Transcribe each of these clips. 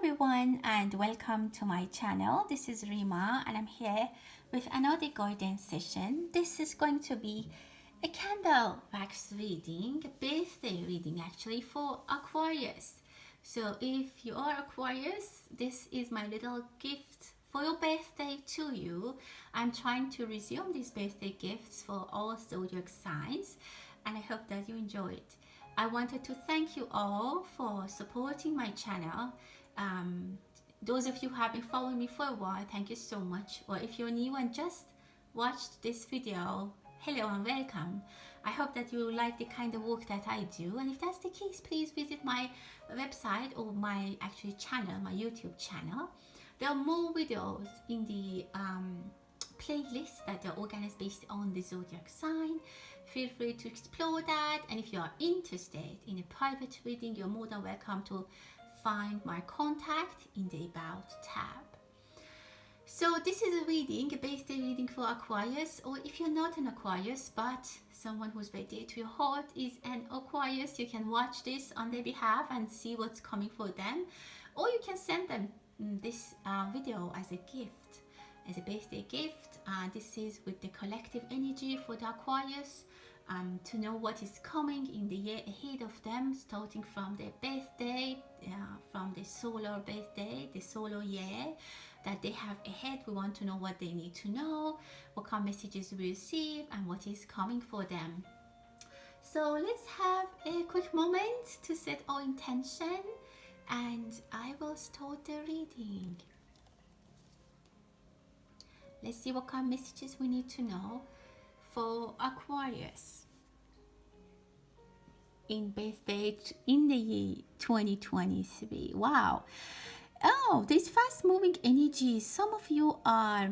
everyone and welcome to my channel. This is Rima and I'm here with another guidance session. This is going to be a candle wax reading, a birthday reading actually for Aquarius. So if you are Aquarius, this is my little gift for your birthday to you. I'm trying to resume these birthday gifts for all zodiac signs and I hope that you enjoy it. I wanted to thank you all for supporting my channel. Those of you who have been following me for a while, thank you so much. Or if you're new and just watched this video, hello and welcome. I hope that you like the kind of work that I do, and if that's the case, please visit my website or my actually channel, my YouTube channel. There are more videos in the playlist that are organized based on the zodiac sign. Feel free to explore that, and if you are interested in a private reading, you're more than welcome to find my contact in the About tab. So this is a reading, a birthday reading for Aquarius, or if you're not an Aquarius but someone who's very dear to your heart is an Aquarius, you can watch this on their behalf and see what's coming for them, or you can send them this video as a gift, as a birthday gift. This is with the collective energy for the Aquarius, to know what is coming in the year ahead of them, starting from their birthday, from the solar birthday, the solar year that they have ahead. We want to know what they need to know, what kind of messages we receive, and what is coming for them. So let's have a quick moment to set our intention, and I will start the reading. Let's see what kind of messages we need to know for Aquarius in birthday in the year 2023. Wow. Oh, there's fast moving energy. Some of you are,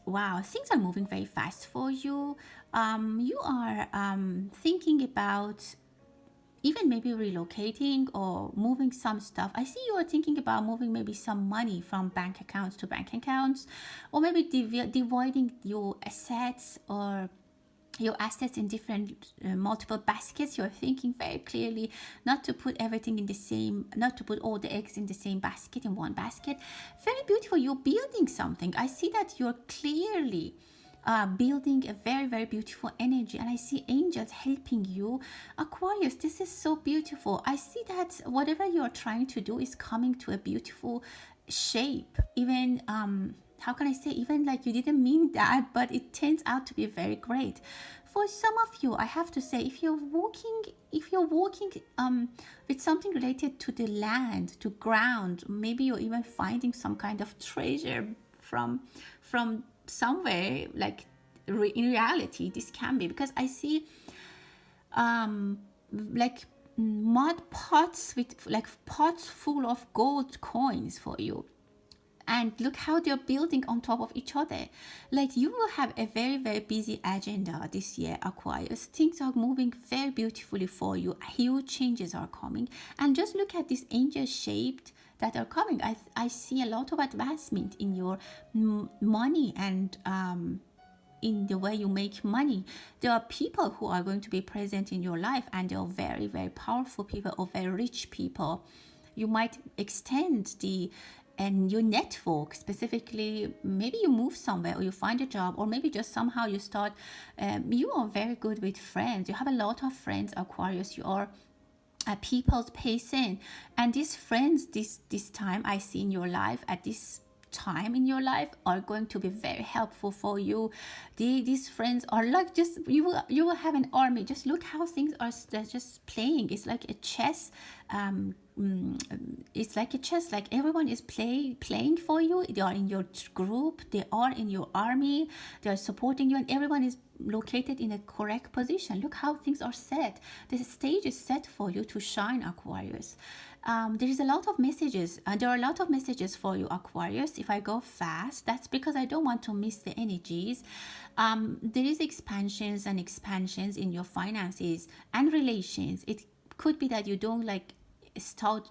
wow, things are moving very fast for you. You are thinking about even maybe relocating or moving some stuff. I see you are thinking about moving maybe some money from bank accounts to bank accounts, or maybe dividing your assets or your assets in different multiple baskets. You're thinking very clearly not to put everything in the same, not to put all the eggs in the same basket, in one basket. Very beautiful. You're building something. I see that you're clearly building a very, very beautiful energy, and I see angels helping you. Aquarius, this is so beautiful. I see that whatever you're trying to do is coming to a beautiful shape. Even how can I say, even like you didn't mean that, but it turns out to be very great. For some of you, I have to say, if you're walking with something related to the land, to ground, maybe you're even finding some kind of treasure from somewhere, like in reality this can be, because I see like mud pots with like pots full of gold coins for you. And look how they're building on top of each other. Like you will have a very, very busy agenda this year, Aquarius. Things are moving very beautifully for you. Huge changes are coming. And just look at these angel shaped that are coming. I see a lot of advancement in your money and in the way you make money. There are people who are going to be present in your life, and they are very, very powerful people or very rich people. You might extend your network. Specifically, maybe you move somewhere or you find a job, or maybe just somehow you start, you are very good with friends. You have a lot of friends, Aquarius. You are a people's person, and these friends this time I see in your life, at this time in your life, are going to be very helpful for you. These friends are like, just you will have an army. Just look how things are just playing. It's like a chess. It's like a chess, like everyone is playing for you. They are in your group, they are in your army, they are supporting you, and everyone is located in a correct position. Look how things are set. The stage is set for you to shine, Aquarius. There is a lot of messages, there are a lot of messages for you, Aquarius. If I go fast, that's because I don't want to miss the energies. There is expansions in your finances and relations. It could be that you don't like start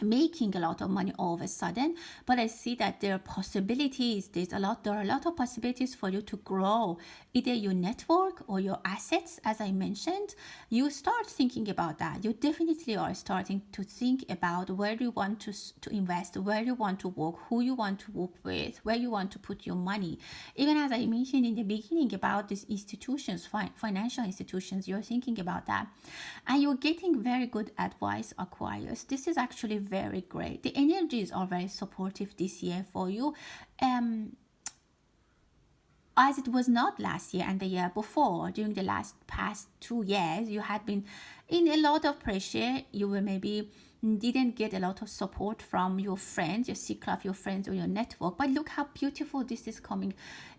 making a lot of money all of a sudden, but I see that there are possibilities. There are a lot of possibilities for you to grow either your network or your assets. As I mentioned, you start thinking about that. You definitely are starting to think about where you want to invest, where you want to work, who you want to work with, where you want to put your money. Even as I mentioned in the beginning about these institutions, financial institutions, you're thinking about that, and you're getting very good advice, Aquarius. This is actually very great. The energies are very supportive this year for you, as it was not last year and the year before. During the past 2 years, you had been in a lot of pressure. You were maybe didn't get a lot of support from your friends, your circle of your friends or your network. But look how beautiful this is coming,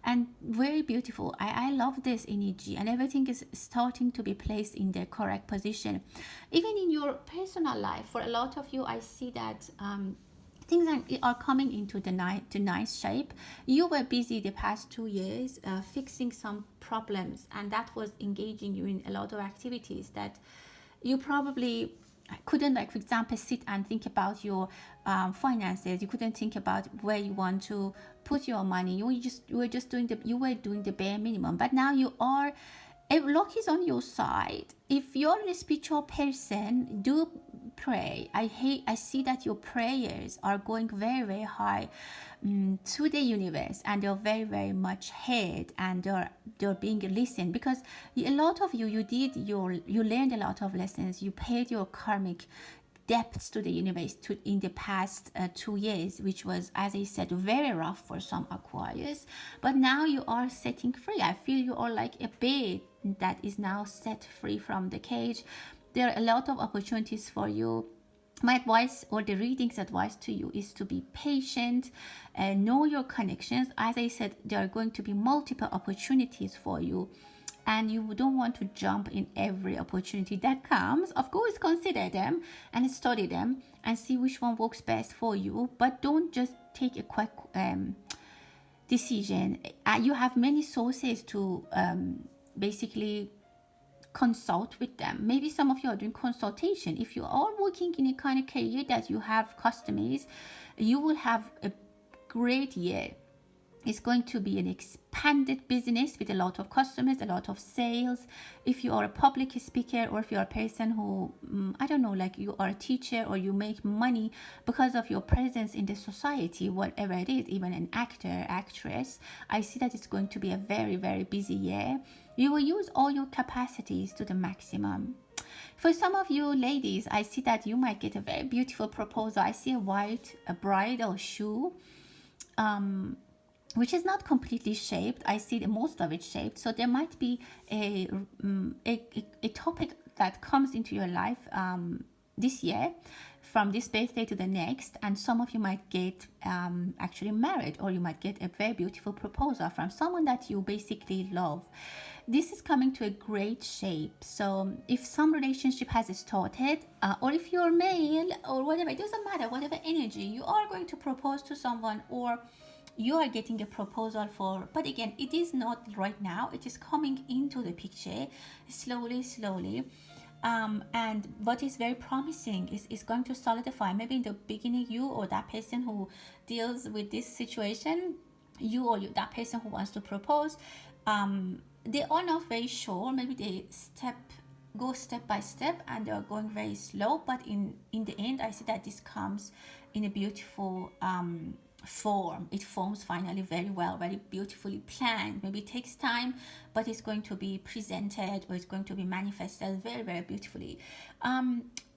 and very beautiful. I love this energy, and everything is starting to be placed in their correct position. Even in your personal life, for a lot of you, I see that things are coming into the nice shape. You were busy the past 2 years fixing some problems, and that was engaging you in a lot of activities that you probably couldn't, like for example, sit and think about your finances. You couldn't think about where you want to put your money. You were doing the bare minimum. But now you are, if luck is on your side, if you're a spiritual person, do pray. I see that your prayers are going very, very high to the universe, and they're very, very much heard, and they're being listened, because a lot of you you learned a lot of lessons. You paid your karmic depths to the universe in the past 2 years, which was, as I said, very rough for some Aquarius. But now you are setting free. I feel you are like a bird that is now set free from the cage. There are a lot of opportunities for you. My advice, or the reading's advice to you, is to be patient and know your connections. As I said, there are going to be multiple opportunities for you, and you don't want to jump in every opportunity that comes. Of course, consider them and study them and see which one works best for you, but don't just take a quick decision. You have many sources to basically consult with them. Maybe some of you are doing consultation. If you are working in a kind of career that you have customers, you will have a great year. It's going to be an expanded business with a lot of customers, a lot of sales. If you are a public speaker, or if you are a person who, I don't know, like you are a teacher, or you make money because of your presence in the society, whatever it is, even an actor, actress, I see that it's going to be a very, very busy year. You will use all your capacities to the maximum. For some of you ladies, I see that you might get a very beautiful proposal. I see a bridal shoe, which is not completely shaped. I see most of it shaped. So there might be a topic that comes into your life this year, from this birthday to the next, and some of you might get actually married, or you might get a very beautiful proposal from someone that you basically love. This is coming to a great shape. So if some relationship has started, or if you're male or whatever, it doesn't matter, whatever energy, you are going to propose to someone, or you are getting a proposal for, but again, it is not right now. It is coming into the picture slowly. And what is very promising is going to solidify. Maybe in the beginning, you or that person who deals with this situation, that person who wants to propose, they are not very sure. Maybe they go step by step, and they are going very slow. But in the end, I see that this comes in a beautiful form. It forms finally very well, very beautifully planned. Maybe it takes time, but it's going to be presented, or it's going to be manifested very, very beautifully.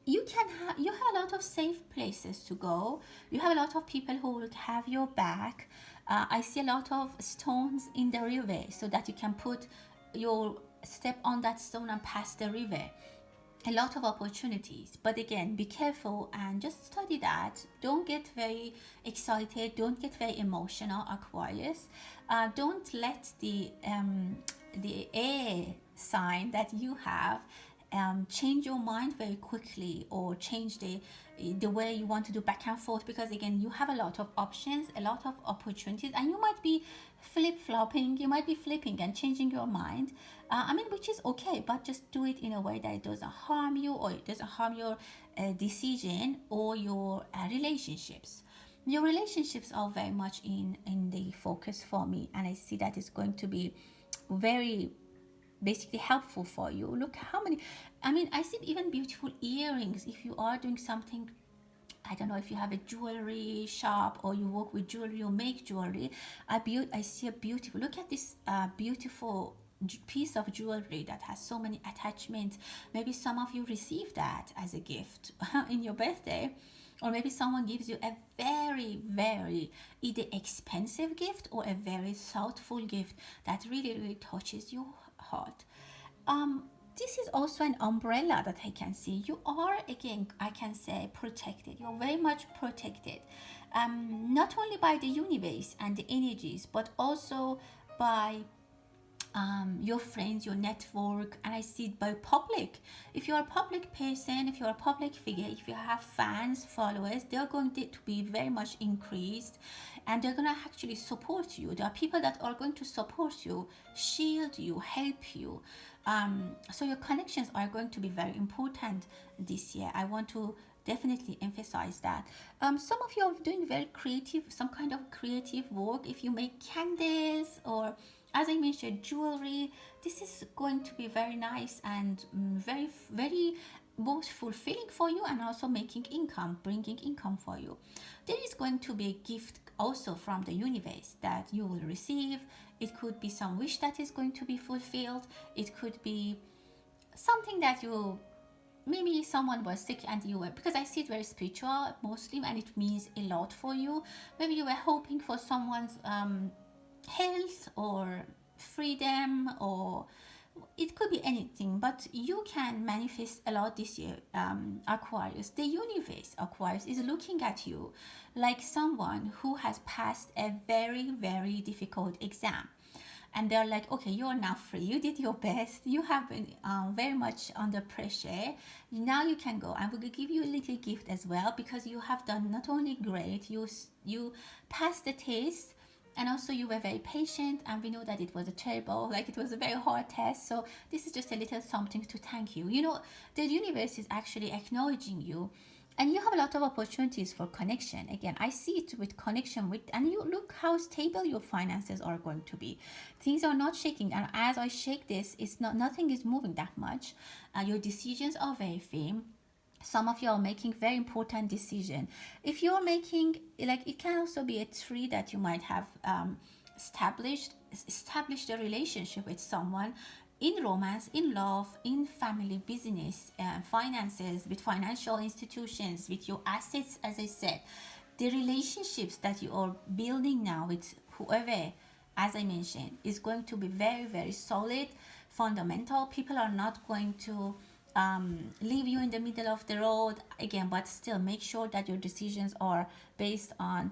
You have a lot of safe places to go. You have a lot of people who will have your back. I see a lot of stones in the river, so that you can put your step on that stone and pass the river. A lot of opportunities, but again, be careful and just study that. Don't get very excited, don't get very emotional, Aquarius. Don't let the air sign that you have change your mind very quickly, or change the way you want to do back and forth, because again you have a lot of options, a lot of opportunities, and you might be flip-flopping, you might be flipping and changing your mind. I mean, which is okay, but just do it in a way that it doesn't harm you, or it doesn't harm your decision or your relationships. Your relationships are very much in the focus for me, and I see that it's going to be very basically helpful for you. Look how many, I mean, I see even beautiful earrings. If you are doing something, I don't know, if you have a jewelry shop or you work with jewelry or make jewelry, I see a beautiful, look at this beautiful piece of jewelry that has so many attachments. Maybe some of you receive that as a gift in your birthday, or maybe someone gives you a very either expensive gift or a very thoughtful gift that really touches your heart. This is also an umbrella that I can see. You are, again, I can say, protected. You're very much protected, not only by the universe and the energies, but also by your friends, your network, and I see it by public. If you're a public person, if you're a public figure, if you have fans, followers, they're going to be very much increased, and they're going to actually support you. There are people that are going to support you, shield you, help you. So your connections are going to be very important this year. I want to definitely emphasize that. Some of you are doing very creative, some kind of creative work. If you make candles, or as I mentioned, jewelry, this is going to be very nice and very both fulfilling for you, and also making income, bringing income for you. There is going to be a gift also from the universe that you will receive. It could be some wish that is going to be fulfilled. It could be something that you, maybe someone was sick and you were, because I see it very spiritual mostly, and it means a lot for you. Maybe you were hoping for someone's health or freedom, or it could be anything, but you can manifest a lot this year. Aquarius, the universe, Aquarius, is looking at you like someone who has passed a very difficult exam, and they're like, okay, you're now free, you did your best, you have been very much under pressure, now you can go, and we're going to give you a little gift as well, because you have done not only great, you passed the test, and also you were very patient, and we know that it was a terrible, like it was a very hard test, so this is just a little something to thank you. You know, the universe is actually acknowledging you, and you have a lot of opportunities for connection. Again, I see it with connection with, and you look how stable your finances are going to be. Things are not shaking, and as I shake this, it's not, nothing is moving that much. Your decisions are very firm. Some of you are making very important decision. If you're making, like, it can also be a tree that you might have established a relationship with someone, in romance, in love, in family, business, finances, with financial institutions, with your assets. As I said, the relationships that you are building now with whoever, as I mentioned, is going to be very solid, fundamental. People are not going to leave you in the middle of the road again, but still make sure that your decisions are based on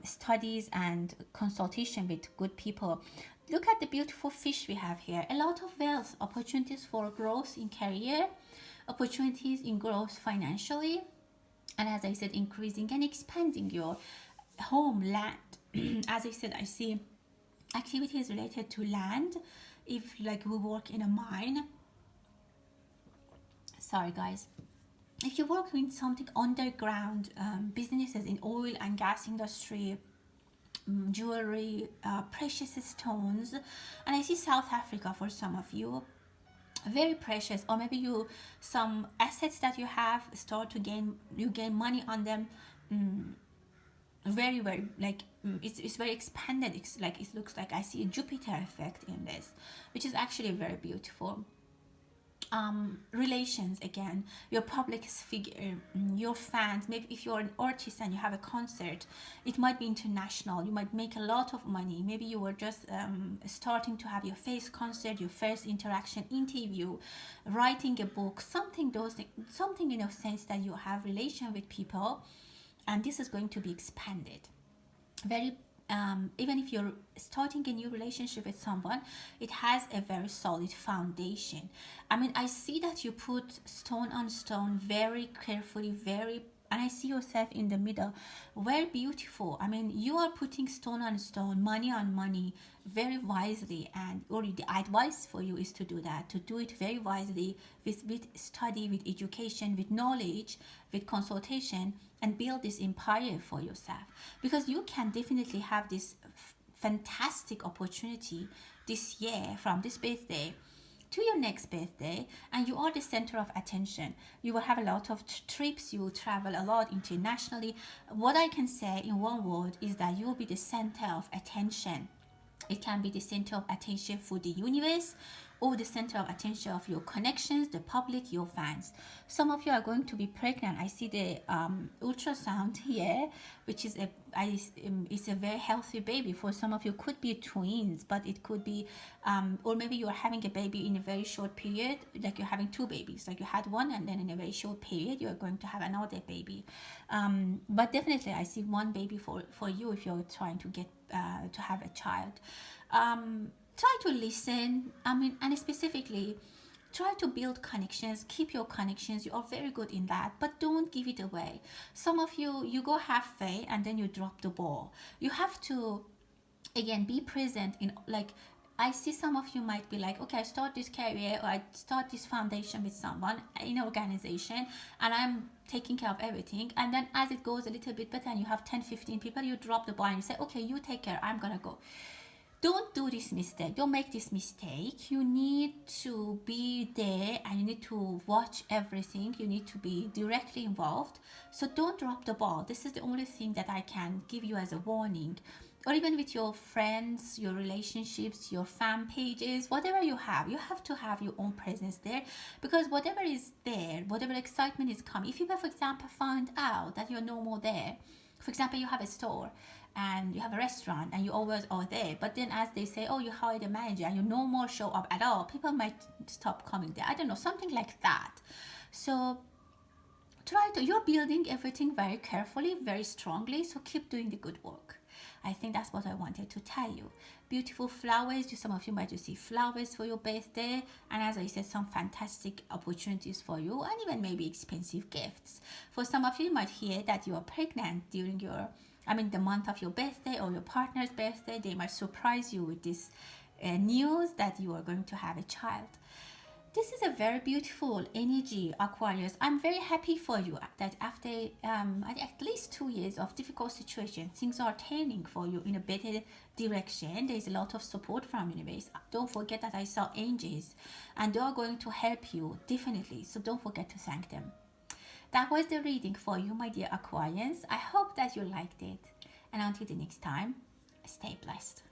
studies and consultation with good people. Look at the beautiful fish we have here. A lot of wealth, opportunities for growth in career, opportunities in growth financially, and as I said, increasing and expanding your homeland. As I said, I see activities related to land. If like we work in a mine, sorry guys, if you work in something underground, businesses in oil and gas industry, jewelry, precious stones, and I see South Africa for some of you, very precious, or maybe you, some assets that you have start to gain, you gain money on them, very like it's very expanded. It's like, it looks like I see a Jupiter effect in this, which is actually very beautiful. Relations, again, your public figure, your fans. Maybe if you're an artist and you have a concert, it might be international, you might make a lot of money. Maybe you were just starting to have your first concert, your first interaction, interview, writing a book, something, those things, something in a sense that you have relation with people, and this is going to be expanded. Very even if you're starting a new relationship with someone, it has a very solid foundation. I mean, I see that you put stone on stone very carefully, very, and I see yourself in the middle. Very beautiful. I mean, you are putting stone on stone, money on money, very wisely. And or the advice for you is to do that, to do it very wisely, with study, with education, with knowledge, with consultation, and build this empire for yourself. Because you can definitely have this fantastic opportunity this year, from this birthday to your next birthday, and you are the center of attention. You will have a lot of trips, you will travel a lot internationally. What I can say in one word is that you will be the center of attention. It can be the center of attention for the universe, or the center of attention of your connections, the public, your fans. Some of you are going to be pregnant. I see the ultrasound here, which is it's a very healthy baby. For some of you, could be twins, but it could be, or maybe you are having a baby in a very short period, like you're having two babies, like you had one and then in a very short period you are going to have another baby. But definitely, I see one baby for you if you're trying to get to have a child. Try to listen. I mean, and specifically, try to build connections. Keep your connections. You are very good in that, but don't give it away. Some of you go halfway and then you drop the ball. You have to, again, be present in, like, I see some of you might be like, okay, I start this career, or I start this foundation with someone in an organization, and I'm taking care of everything, and then as it goes a little bit better and you have 10-15 people, you drop the ball and you say, okay, you take care, I'm gonna go. Don't do this mistake. Don't make this mistake. You need to be there and you need to watch everything. You need to be directly involved. So don't drop the ball. This is the only thing that I can give you as a warning. Or even with your friends, your relationships, your fan pages, whatever you have to have your own presence there, because whatever is there, whatever excitement is coming, if you, for example, find out that you're no more there, for example, you have a store and you have a restaurant and you always are there, but then as they say, oh, you hired a manager and you no more show up at all, people might stop coming there. I don't know, something like that. So you're building everything very carefully, very strongly, so keep doing the good work. I think that's what I wanted to tell you. Beautiful flowers. Some of you might receive flowers for your birthday, and as I said, some fantastic opportunities for you, and even maybe expensive gifts. For some of you, you might hear that you are pregnant during the month of your birthday or your partner's birthday. They might surprise you with this news that you are going to have a child. This is a very beautiful energy, Aquarius. I'm very happy for you that after at least 2 years of difficult situation, things are turning for you in a better direction. There is a lot of support from universe. Don't forget that I saw angels, and they are going to help you, definitely. So don't forget to thank them. That was the reading for you, my dear Aquarians. I hope that you liked it. And until the next time, stay blessed.